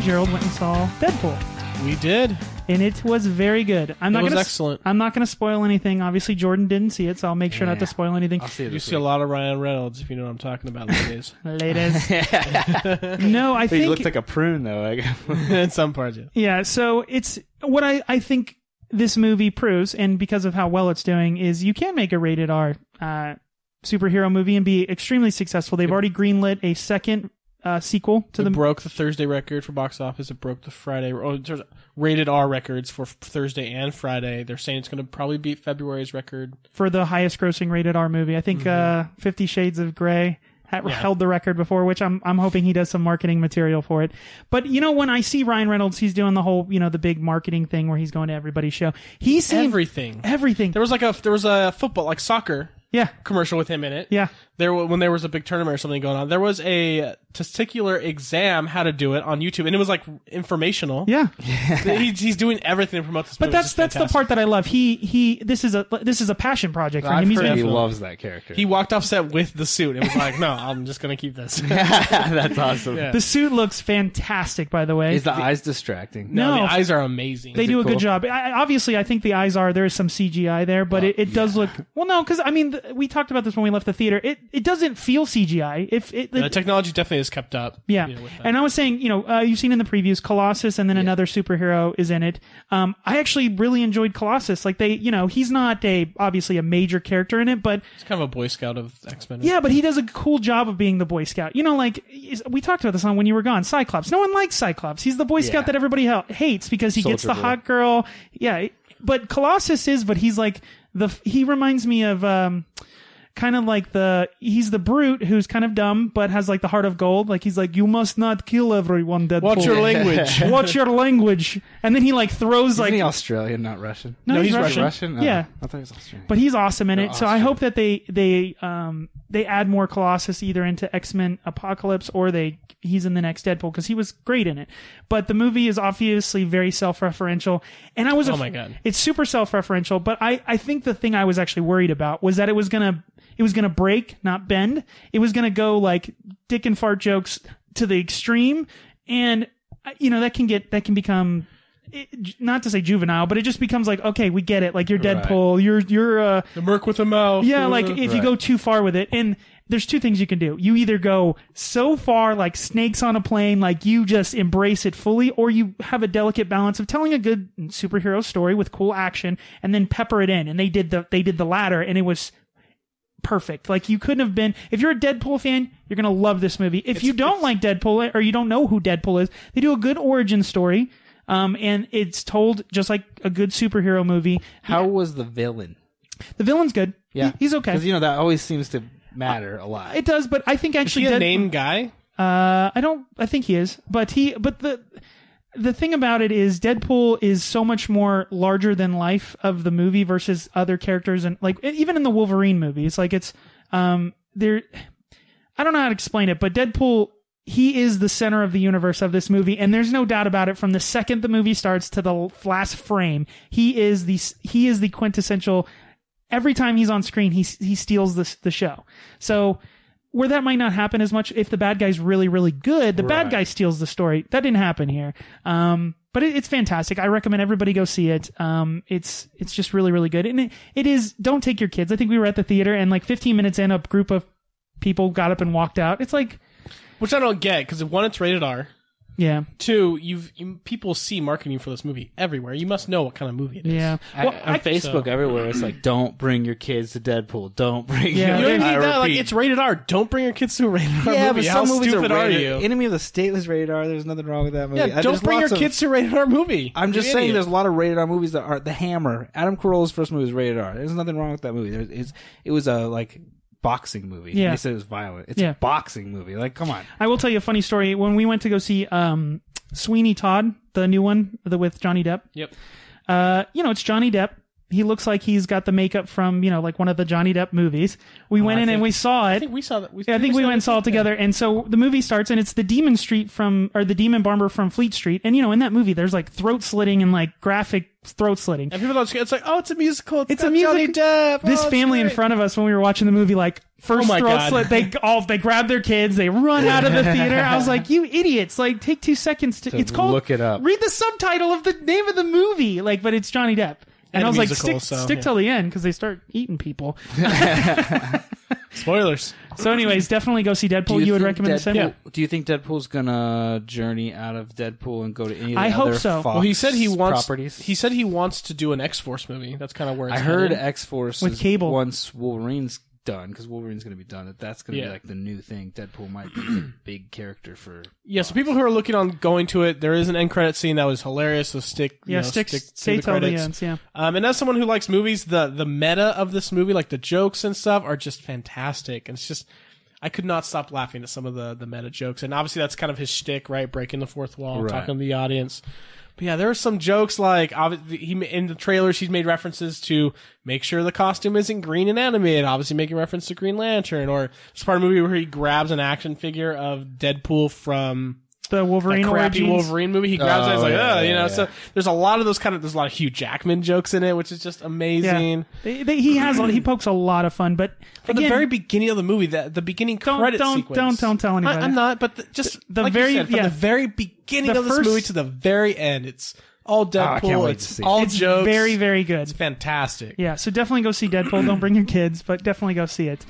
Gerald went and saw Deadpool. We did. And it was very good. It was excellent. I'm not going to spoil anything. Obviously, Jordan didn't see it, so I'll make sure not to spoil anything. I'll see it. You see a lot of Ryan Reynolds, if you know what I'm talking about, ladies. Ladies. No, I think... He looks like a prune, though. In some parts, yeah. Yeah, so it's... What I think this movie proves, and because of how well it's doing, is you can make a rated R superhero movie and be extremely successful. They've already greenlit a second sequel to It broke the Thursday record for box office. It broke the Friday rated R records for Thursday and Friday. They're saying it's going to probably beat February's record for the highest grossing rated R movie. I think 50 Shades of Grey held the record before, which I'm hoping he does some marketing material for it. But when I see Ryan Reynolds, he's doing the whole the big marketing thing where he's going to everybody's show. He's saying everything. There was a football, like soccer. Yeah. Commercial with him in it. Yeah. When there was a big tournament or something going on, there was a testicular exam, how to do it on YouTube, and it was like informational. Yeah. He's doing everything to promote this movie. But that's the part that I love. This is a passion project for him. He loves that character. He walked off set with the suit. It was like, no, I'm just going to keep this. That's awesome. Yeah. The suit looks fantastic, by the way. Is the eyes distracting? No, the eyes are amazing. They do a good job. Obviously, I think the eyes there is some CGI there, but it does look... Well, no, because, we talked about this when we left the theater. It doesn't feel CGI. The technology definitely has kept up. Yeah. And I was saying, you've seen in the previews, Colossus and then another superhero is in it. I actually really enjoyed Colossus. Like he's not obviously a major character in it, but... He's kind of a Boy Scout of X-Men. Yeah, but he does a cool job of being the Boy Scout. We talked about this on When You Were Gone, Cyclops. No one likes Cyclops. He's the Boy Scout that everybody hates because he gets the hot girl. Yeah. But Colossus but he's like he reminds me of, kind of like he's the brute who's kind of dumb, but has like the heart of gold. Like he's like, you must not kill everyone, Deadpool. Watch your language. Watch your language. And then he like throws Isn't he Australian, not Russian? No, he's Russian. Russian? Yeah. I thought he was Australian. But he's awesome in it. So Austrian. I hope that they add more Colossus either into X-Men Apocalypse or he's in the next Deadpool because he was great in it. But the movie is obviously very self-referential. And oh my God. It's super self-referential, but I think the thing I was actually worried about was that it was gonna break, not bend. It was gonna go like dick and fart jokes to the extreme, and that can become, not to say juvenile, but it just becomes like, okay, we get it. Like you're Deadpool, right. you're the merc with a mouth. Yeah, like if you go too far with it, and there's two things you can do. You either go so far like snakes on a plane, like you just embrace it fully, or you have a delicate balance of telling a good superhero story with cool action and then pepper it in. And they did the latter, and it was perfect. Like you couldn't have been... If you're a Deadpool fan, you're going to love this movie. If you don't like Deadpool or you don't know who Deadpool is, they do a good origin story, and it's told just like a good superhero movie. How was the villain? The villain's good. Yeah. He's okay. Because, that always seems to matter a lot. It does, but I think actually... Is he a name guy? I think he is. But the thing about it is Deadpool is so much more larger than life of the movie versus other characters, and like even in the Wolverine movies, like it's there. I don't know how to explain it, but Deadpool, he is the center of the universe of this movie, and there's no doubt about it. From the second the movie starts to the last frame, he is the quintessential. Every time he's on screen, he steals the show. So where that might not happen as much, if the bad guy's really, really good, the bad guy steals the story. That didn't happen here. But it's fantastic. I recommend everybody go see it. It's just really, really good. And it is, don't take your kids. I think we were at the theater and like 15 minutes in, a group of people got up and walked out. It's like... Which I don't get, because one, it's rated R. Yeah. Two, people see marketing for this movie everywhere. You must know what kind of movie it is. Yeah. Well, on Facebook, everywhere, it's like, don't bring your kids to Deadpool. Don't bring Yeah. You don't I need that. Like, repeat. it's rated R. Don't bring your kids to a rated R Yeah, movie. but How some movies stupid are rated. you? Enemy of the State was rated R. There's nothing wrong with that movie. Yeah, don't bring your kids to a rated R movie. I'm just You saying idiot. there's a lot of rated R movies that are... The Hammer. Adam Carolla's first movie was rated R. There's nothing wrong with that movie. It was a, like... boxing movie. Yeah. They said it was violent. It's a boxing movie. Like, come on. I will tell you a funny story. When we went to go see Sweeney Todd, the new one with Johnny Depp. Yep. It's Johnny Depp. he looks like he's got the makeup from, like one of the Johnny Depp movies. We went in and we saw it. I think we saw that. I think we went and saw it together. And so the movie starts, and it's the Demon the Demon Barber from Fleet Street. And, in that movie, there's like throat slitting and like graphic throat slitting. And people don't. It's like, oh, it's a musical. It's a musical. Johnny Depp. This family in front of us when we were watching the movie, like first throat God. slit, they grab their kids, they run out of the theater. I was like, you idiots! Like, take 2 seconds to. It's called. Look it up. Read the subtitle of the name of the movie. Like, but it's Johnny Depp. And I was musical, like, stick till the end because they start eating people. Spoilers. So, anyways, definitely go see Deadpool. You would recommend the same? Yeah. Do you think Deadpool's gonna journey out of Deadpool and go to any of the I hope other so. Fox Well, he said he wants. properties? He said he wants to do an X-Force movie. That's kind of where it's I heard headed. X-Force With Cable. once Wolverine's done, because Wolverine's going to be done. That's going to be like the new thing. Deadpool might be the big character for. Yeah, so people who are looking on going to it, there is an end credit scene that was hilarious. So stick Stay to the till the credits. ends. Yeah. And as someone who likes movies, the meta of this movie, like the jokes and stuff, are just fantastic. And it's just, I could not stop laughing at some of the meta jokes. And obviously that's kind of his shtick, right? Breaking the fourth wall, Right. talking to the audience. But yeah, there are some jokes like in the trailers he's made references to make sure the costume isn't green and animated, obviously making reference to Green Lantern, or it's part of the movie where he grabs an action figure of Deadpool from The Wolverine that crappy origins. Wolverine movie. He grabs it, he's like, yeah. So there's a lot of those there's a lot of Hugh Jackman jokes in it, which is just amazing. Yeah. He pokes a lot of fun, but From again, the very beginning of the movie, the beginning credit sequence. Don't tell anybody. I'm not, but the like very you said, from the very beginning The of this first- movie to the very end, it's all I can't Deadpool. wait It's to see all It's jokes. very, very good. It's fantastic. Yeah, so definitely go see Deadpool. Don't bring your kids, but definitely go see it.